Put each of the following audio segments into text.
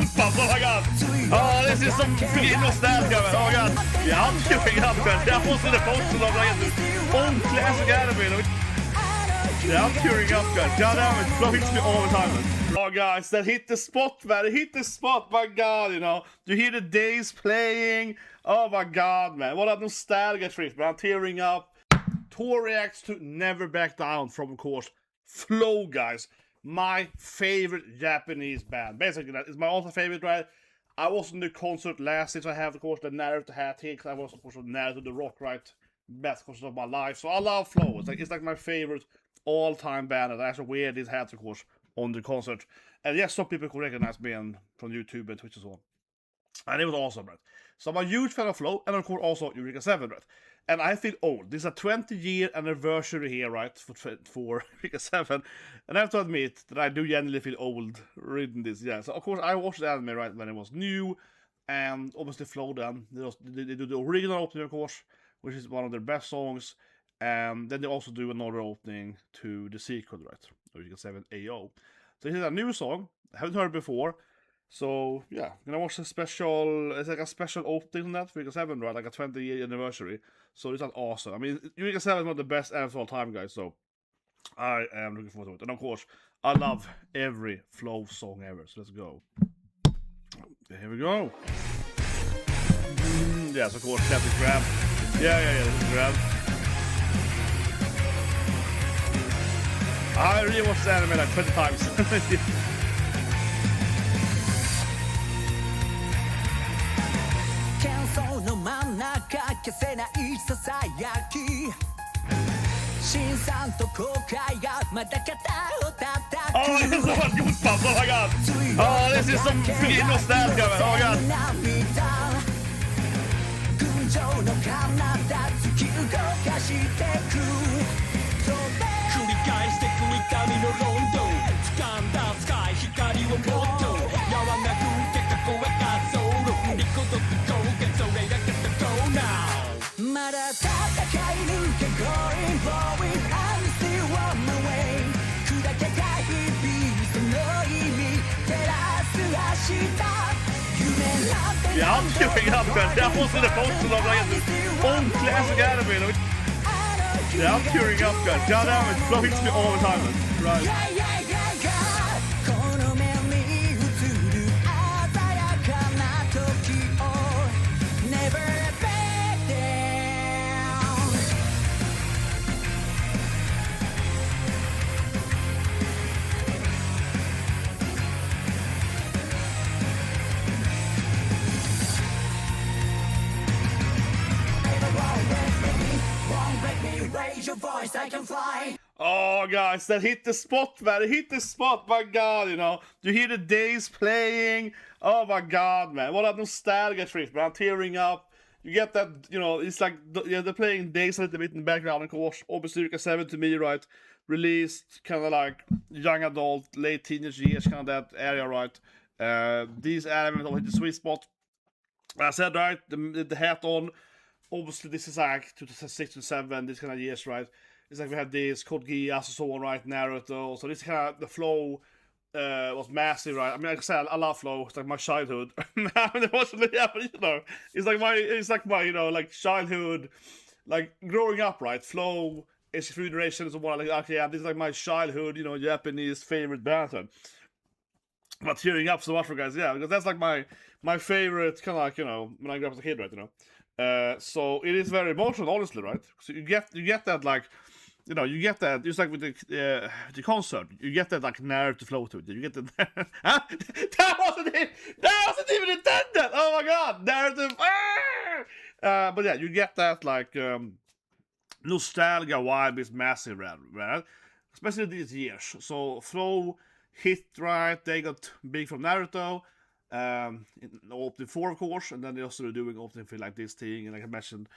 goosebumps, oh my god! Oh, this is some freaking nostalgia, man. Oh my god! Yeah, I'm tearing up, man. That was in the poster of like this old classic anime. Yeah, I'm tearing up, guys. God damn it, Flo hits me all the time, man. Oh, guys, that hit the spot, man. It hit the spot, my god, you know. You hear the days playing. Oh my god, man. What a nostalgia trip, man. I'm tearing up. Tour reacts to Never Back Down from, of course, Flow, guys. My favorite Japanese band. Basically, that is my also favorite, right? I was in the concert last year, so I have, of course, the Naruto hat here, because I was, of course, on Naruto the Rock, right? Best concert of my life. So I love Flow. It's like my favorite all-time band, and I actually wear these hats, of course, on the concert. And yes, some people could recognize me from YouTube and Twitch and so on. And it was awesome, right? So I'm a huge fan of Flow, and of course also Eureka 7, right? And I feel old. This is a 20-year anniversary here, right, for Eureka 7. And I have to admit that I do genuinely feel old reading this, yeah. So of course I watched the anime, right, when it was new, and obviously Flow then. They do the original opening, of course, which is one of their best songs. And then they also do another opening to the sequel, right, Eureka 7 AO. So this is a new song, I haven't heard it before. So yeah, I'm gonna watch a special. It's like a special opening on that Eureka 7, right? Like a 20-year anniversary. So it's like awesome. I mean, Eureka 7 is not the best anime of all time, guys. So I am looking forward to it. And of course, I love every Flow song ever. So let's go. Here we go. Yes, of course, classic grab. Yeah. This is grab. I really watched the anime like 20 times. 消せないささやき辛酸と後悔がまだ肩を叩く Oh, this is so much goosebumps, oh my god! Oh, this is some freaking nostalgia, man. Oh my god! 群青の彼方突き動かしてく繰り返してく痛みのロンド掴んだスカイ光をもっとやわなくて過去へかそう振り届く光源それだけまだ戦い抜け Going forward I'm still on my way 砕けた日々その意味照らす明日夢なんて Yeah, I'm tearing up, man. That was in the poster of like this old classic anime. Yeah, I'm tearing up, guys. God damn it, Flo hits me all the time, man. Right. Your voice, I can fly. Oh, guys, that hit the spot, man. It hit the spot, my god, you know. You hear the days playing. Oh, my god, man. What a nostalgia trip, man. I'm tearing up. You get that, you know, it's like, yeah, they're playing days a little bit in the background, of course. Obviously, Eureka 7 to me, right? Released kind of like young adult, late teenage years, kind of that area, right? These elements of the sweet spot. I said, right, the hat on. Obviously, this is like 2006 and 7, this kind of years, right? It's like we had this Code Geass and so on, right? Naruto. So this kind of, the Flow was massive, right? I mean, like I said, I love Flow. It's like my childhood. Yeah, but you know, it's like my, you know, like childhood, like growing up, right? Flow, is through generations and one, like, okay, yeah, this is like my childhood, you know, Japanese favorite band. But tearing up so much for guys, yeah, because that's like my favorite, kind of like, you know, when I grew up as a kid, right, you know. So it is very emotional, honestly, right? So you get that, like, you know, you get that. It's like with the concert, you get that like narrative flow to it. You get that. Huh? That wasn't even intended. Oh my god, narrative. But yeah, you get that like nostalgia vibe is massive, right? Especially these years. So Flow hit right. They got big from Naruto. In opening 4, of course, and then they also doing opening for like this thing, and like I mentioned,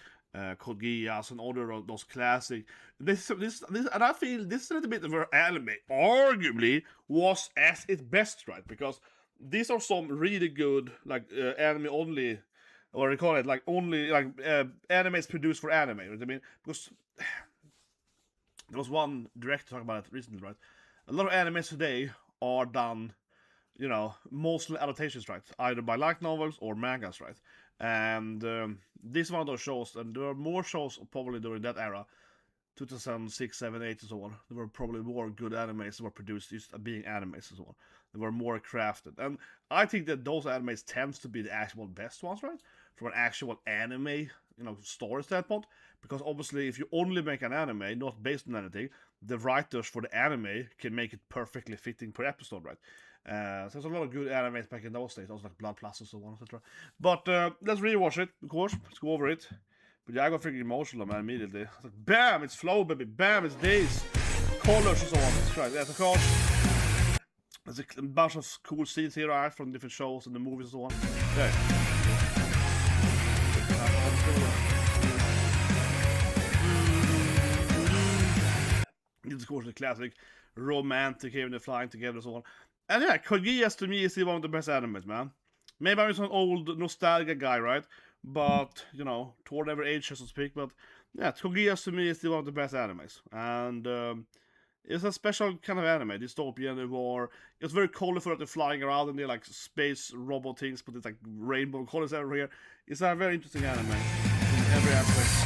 Code Geass and other of those classic. This, and I feel this is a little bit of an anime. Arguably, was at its best, right? Because these are some really good like anime only, or they call it like only like animes produced for anime. You know what I mean? Because there was one director talking about it recently, right? A lot of animes today are done you know, mostly adaptations, right? Either by light novels or mangas, right? And this is one of those shows, and there are more shows probably during that era, 2006, 7, 8, and so on. There were probably more good animes that were produced just being animes and so on. They were more crafted, and I think that those animes tends to be the actual best ones, right? From an actual anime, story standpoint. Because obviously, if you only make an anime, not based on anything, the writers for the anime can make it perfectly fitting per episode, right? So there's a lot of good animes back in those days, also like Blood Plus and so on, etc. But let's rewatch it, of course. Let's go over it. But yeah, I got freaking emotional, man, immediately. It's like, bam, it's flow, baby. Bam, it's days. Colors and so on. That's right. That's of course. There's a bunch of cool scenes here, right, from different shows and the movies and so on. There. It's of course the classic romantic even the flying together and so on. And yeah, Kaguya's to me is still one of the best animes, man. Maybe I'm just an old nostalgia guy, right? But, toward every age, so to speak. But yeah, Kaguya's to me is still one of the best animes. And it's a special kind of anime, dystopian war. It's very colorful that they're flying around and they're like space robot things, but it's like rainbow colors everywhere. It's a very interesting anime in every aspect.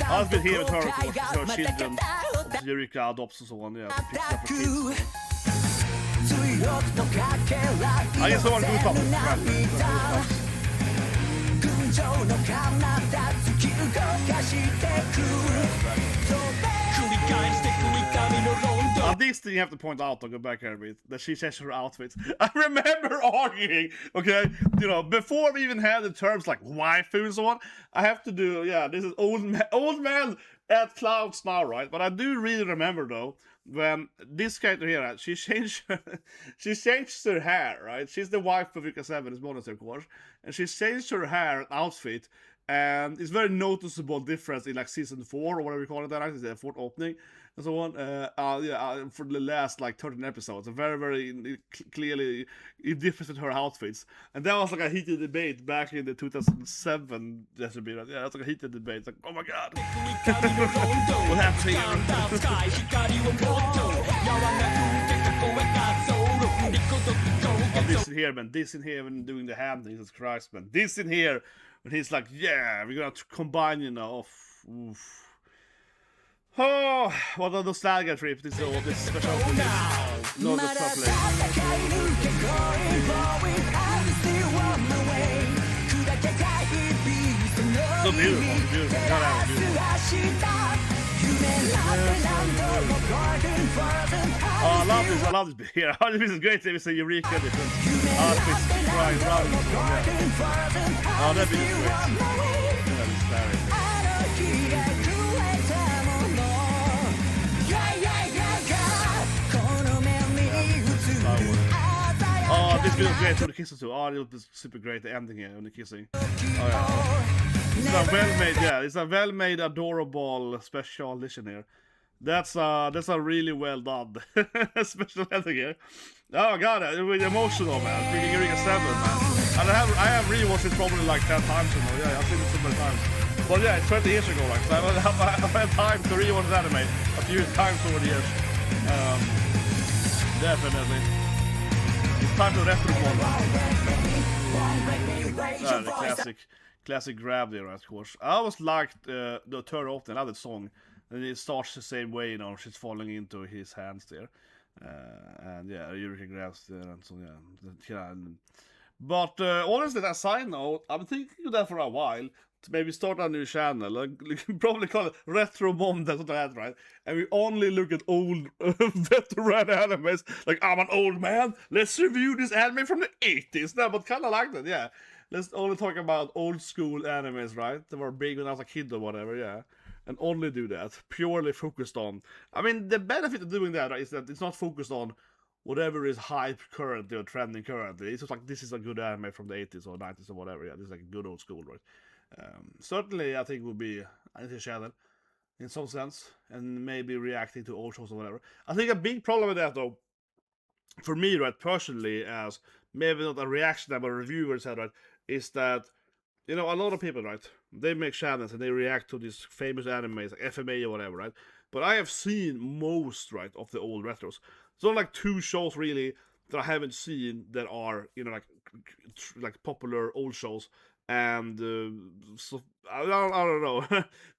I've been here with her children. Eureka adopts and so on, yeah. Picks up her kids. I guess I want to do something. This thing you have to point out, I'll go back here a bit, that she changes her outfit. I remember arguing, okay, before we even had the terms like waifu and so on, I have to do, this is old man at clouds now, right? But I do really remember though, when this character here, she changed her hair, right? She's the wife of Eureka Seven, is bonus, of course, and she changed her hair and outfit, and it's very noticeable difference in like season 4 or whatever you call it. That is the 4th opening and so on. For the last like 13 episodes, a very very clearly difference in her outfits, and that was like a heated debate back in the 2007. That should be right. Yeah, that's like a heated debate. It's like, oh my god, what happened here? This in here, man. This in here when doing the hand. Jesus Christ, man. This in here. And he's like, yeah, we're gonna combine, Oof. Oh, what a nostalgia trip. This special thing. No, that's not so beautiful. Oh, I love this bit here. This is great. It's a Eureka difference. Oh, that bit is great. That is very. Oh, this bit was great when the kissing too. Oh, it was super great, the ending here when the kissing. Oh, yeah. It's a well-made, adorable special edition here. That's a really well done special ending here. Oh god, it was emotional, man. Freaking Eureka 7, man. And I have rewatched it probably like 10 times or more. Yeah, I've seen it so many times. But yeah, it's 20 years ago, like, so I've had time to rewatch that anime a few times over the years. Definitely. It's time to retro the classic grab there, of course. I always liked the third opening, I love that song. And it starts the same way, she's falling into his hands there. And yeah, Eureka grabs there, and so yeah. But honestly, that side note, I'm thinking of that for a while. To maybe start a new channel, like probably call it Retro Mom, that's what I had, right? And we only look at old veteran animes. Like, I'm an old man, let's review this anime from the 80s. No, but kind of like that, yeah. Let's only talk about old school animes, right? That were big when I was a kid or whatever, yeah. And only do that, purely focused on. I mean, the benefit of doing that, right, is that it's not focused on whatever is hype currently or trending currently. It's just like, this is a good anime from the 80s or 90s or whatever, yeah. This is like a good old school, right? Certainly, I think would be a channel in some sense, and maybe reacting to old shows or whatever. I think a big problem with that, though, for me, right, personally, as maybe not a reaction but a reviewer said, right, is that you know, a lot of people, right? They make channels and they react to these famous animes like FMA or whatever, right? But I have seen most, right, of the old retros. So like 2 shows really that I haven't seen that are, you know, like popular old shows. And so I don't know.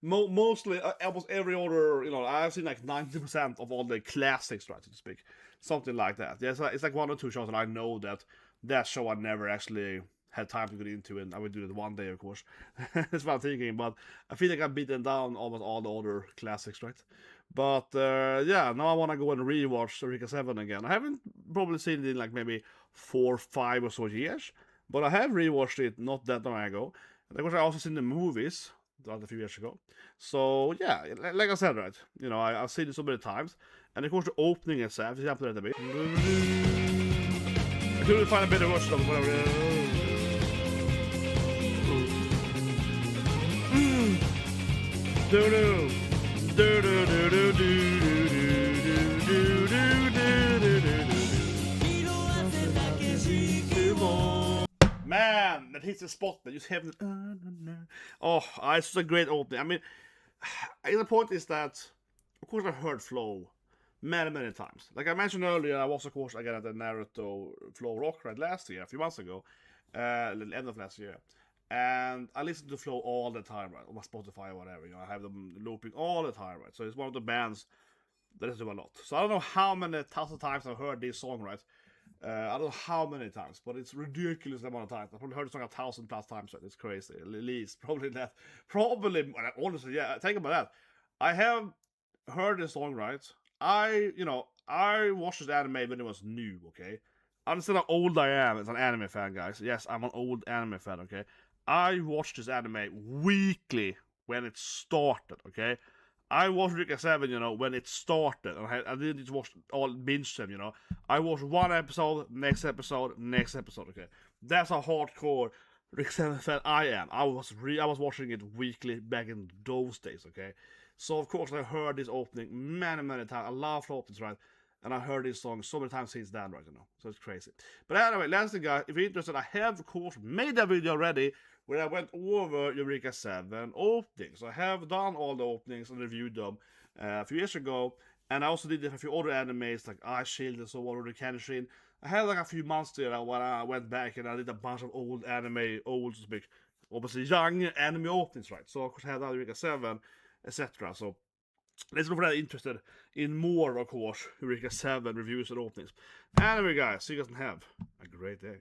Mostly, almost every other, you know, I've seen like 90% of all the classics, right, so to speak, something like that. Yeah, it's like 1 or 2 shows that I know that show I never actually had time to get into, and I will do it one day, of course. That's what I'm thinking. But I feel like I've beaten down almost all the other classics, right? But yeah, now I want to go and rewatch Eureka 7 again. I haven't probably seen it in like maybe 4, 5 or so years, but I have rewatched it not that long ago. And of course, I also seen the movies a few years ago. So yeah, like I said, right? You know, I've seen it so many times, and of course the opening itself is up there a bit. I couldn't find a better version of whatever. Do do do do do do do. Man, that hits the spot. That just having. Oh, it's such a great opening. I mean, the point is that, of course, I've heard Flow many times. Like I mentioned earlier, I was, of course, again at the Naruto Flow Rock right last year, a few months ago, the end of last year. And I listen to Flow all the time, right, on my Spotify or whatever. You know, I have them looping all the time, right. So it's one of the bands that I listen to a lot. So I don't know how many thousand times I've heard this song, right. I don't know how many times, but it's ridiculous amount of times. I've probably heard the song 1,000+ times, right. It's crazy, at least probably that. Probably, honestly, yeah. Think about that. I have heard this song, right. I watched this anime when it was new. Okay, I understand how old I am as an anime fan, guys. Yes, I'm an old anime fan. Okay. I watched this anime weekly when it started, okay? I watched Eureka 7, you know, when it started. And I didn't just watch all, binge them, you know. I watched 1 episode, next episode, okay? That's how hardcore Eureka 7 fan I am. I was watching it weekly back in those days, okay? So, of course, I heard this opening many times. I love the openings, right? And I heard this song so many times since then, right, you know. So it's crazy. But anyway, last thing, guys, if you're interested, I have, of course, made a video already where I went over Eureka 7 openings. I have done all the openings and reviewed them a few years ago. And I also did a few other animes like Ice Shield and so on, or the Kenshin. I had like a few months there when I went back and I did a bunch of old anime, old to speak, obviously young anime openings, right? So of course I had Eureka 7, etc. So let's go for that interested in more, of course, Eureka 7 reviews and openings. Anyway, guys, so you guys can have a great day.